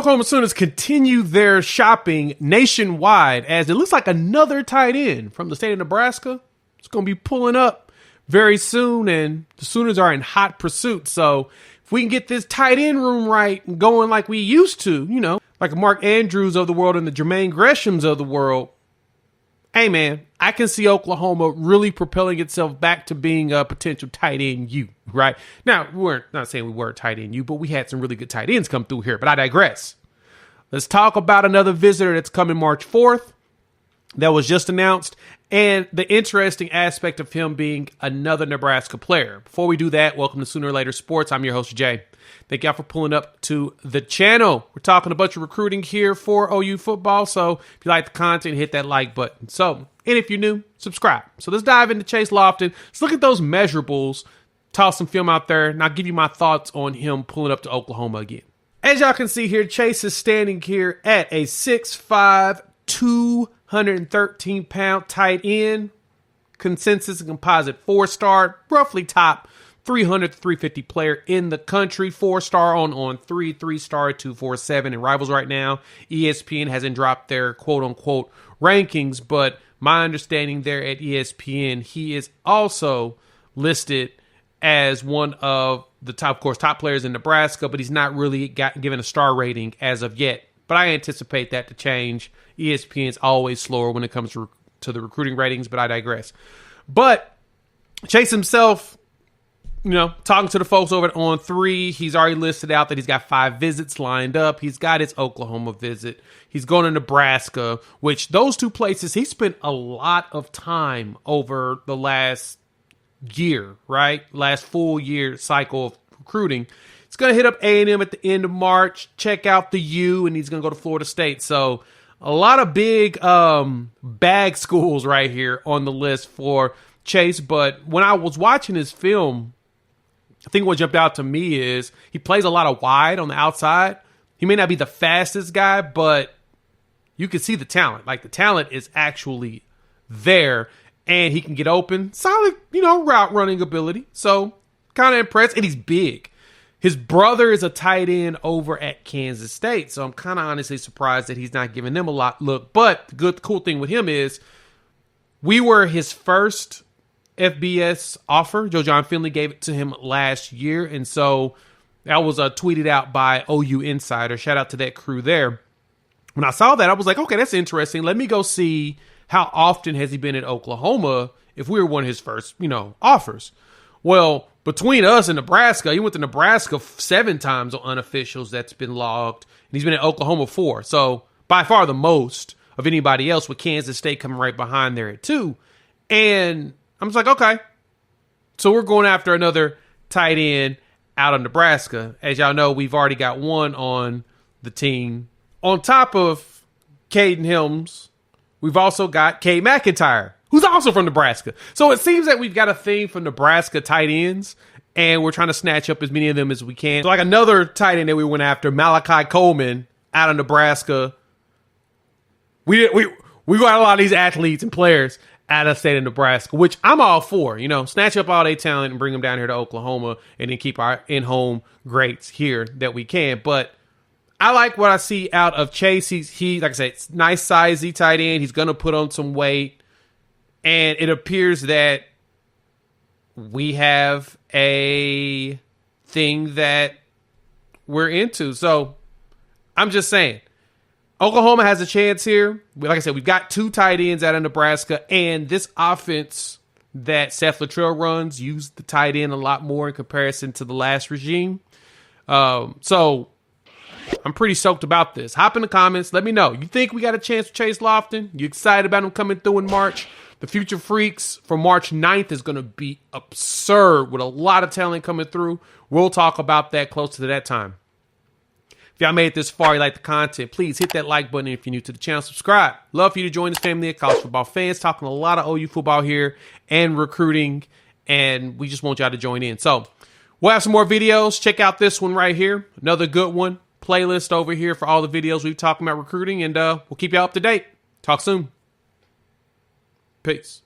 Oklahoma Sooners continue their shopping nationwide as it looks like another tight end from the state of Nebraska is going to be pulling up very soon, and the Sooners are in hot pursuit. So if we can get this tight end room right and going like we used to, you know, like Mark Andrews of the world and the Jermaine Greshams of the world, hey man, I can see Oklahoma really propelling itself back to being a potential tight end U, right? Now, we're not saying we were tight end U, but we had some really good tight ends come through here, but I digress. Let's talk about another visitor that's coming March 4th that was just announced, and the interesting aspect of him being another Nebraska player. Before we do that, welcome to Sooner or Later Sports. I'm your host, Jay. Thank y'all for pulling up to the channel. We're talking a bunch of recruiting here for OU football, so if you like the content, hit that like button. So, and if you're new, subscribe. So let's dive into Chase Loftin. Let's look at those measurables, toss some film out there, and I'll give you my thoughts on him pulling up to Oklahoma again. As y'all can see here, Chase is standing here at a 6'5", 213-pound tight end, consensus and composite 4-star, roughly top 300 to 350 player in the country, 4-star on 3-star at 247 in Rivals right now. ESPN hasn't dropped their quote-unquote rankings, but my understanding there at ESPN, he is also listed as one of the top, of course, top players in Nebraska, but he's not really given a star rating as of yet. But I anticipate that to change. ESPN is always slower when it comes to the recruiting ratings, but I digress. But Chase himself, you know, talking to the folks over at On3, he's already listed out that he's got 5 visits lined up. He's got his Oklahoma visit. He's going to Nebraska, which those 2 places, he spent a lot of time over the last year, right? Last full year cycle of recruiting. He's going to hit up A&M at the end of March, check out the U, and he's going to go to Florida State. So a lot of big bag schools right here on the list for Chase. But when I was watching his film, I think what jumped out to me is he plays a lot of wide on the outside. He may not be the fastest guy, but you can see the talent. Like, the talent is actually there, and he can get open. Solid, you know, route running ability. So kind of impressed, and he's big. His brother is a tight end over at Kansas State, so I'm kind of honestly surprised that he's not giving them a lot look. But the cool thing with him is we were his first FBS offer. Joe John Finley gave it to him last year, and so that was tweeted out by OU Insider. Shout out to that crew there. When I saw that, I was like, okay, that's interesting. Let me go see how often has he been at Oklahoma if we were one of his first, you know, offers. Well, between us and Nebraska, he went to Nebraska 7 times on unofficials that's been logged, and he's been at Oklahoma 4. So by far the most of anybody else, with Kansas State coming right behind there at 2. And I'm just like, okay. So we're going after another tight end out of Nebraska. As y'all know, we've already got one on the team. On top of Caden Helms, we've also got Cade McIntyre, who's also from Nebraska. So it seems that we've got a thing for Nebraska tight ends, and we're trying to snatch up as many of them as we can. So like another tight end that we went after, Malachi Coleman out of Nebraska. We got a lot of these athletes and players out of the state of Nebraska, which I'm all for. You know, snatch up all their talent and bring them down here to Oklahoma, and then keep our in-home greats here that we can. But I like what I see out of Chase. He like I said, it's nice sizey tight end. He's going to put on some weight. And it appears that we have a thing that we're into. So I'm just saying, Oklahoma has a chance here. Like I said, we've got 2 tight ends out of Nebraska. And this offense that Seth Littrell runs used the tight end a lot more in comparison to the last regime. So I'm pretty stoked about this. Hop in the comments. Let me know. You think we got a chance to Chase Loftin? You excited about him coming through in March? The Future Freaks for March 9th is going to be absurd with a lot of talent coming through. We'll talk about that closer to that time. If y'all made it this far, you like the content, please hit that like button. If you're new to the channel, subscribe. Love for you to join this family of college football fans. Talking a lot of OU football here and recruiting, and we just want y'all to join in. So we'll have some more videos. Check out this one right here. Another good one. Playlist over here for all the videos we've talked about recruiting, and we'll keep y'all up to date. Talk soon. Peace.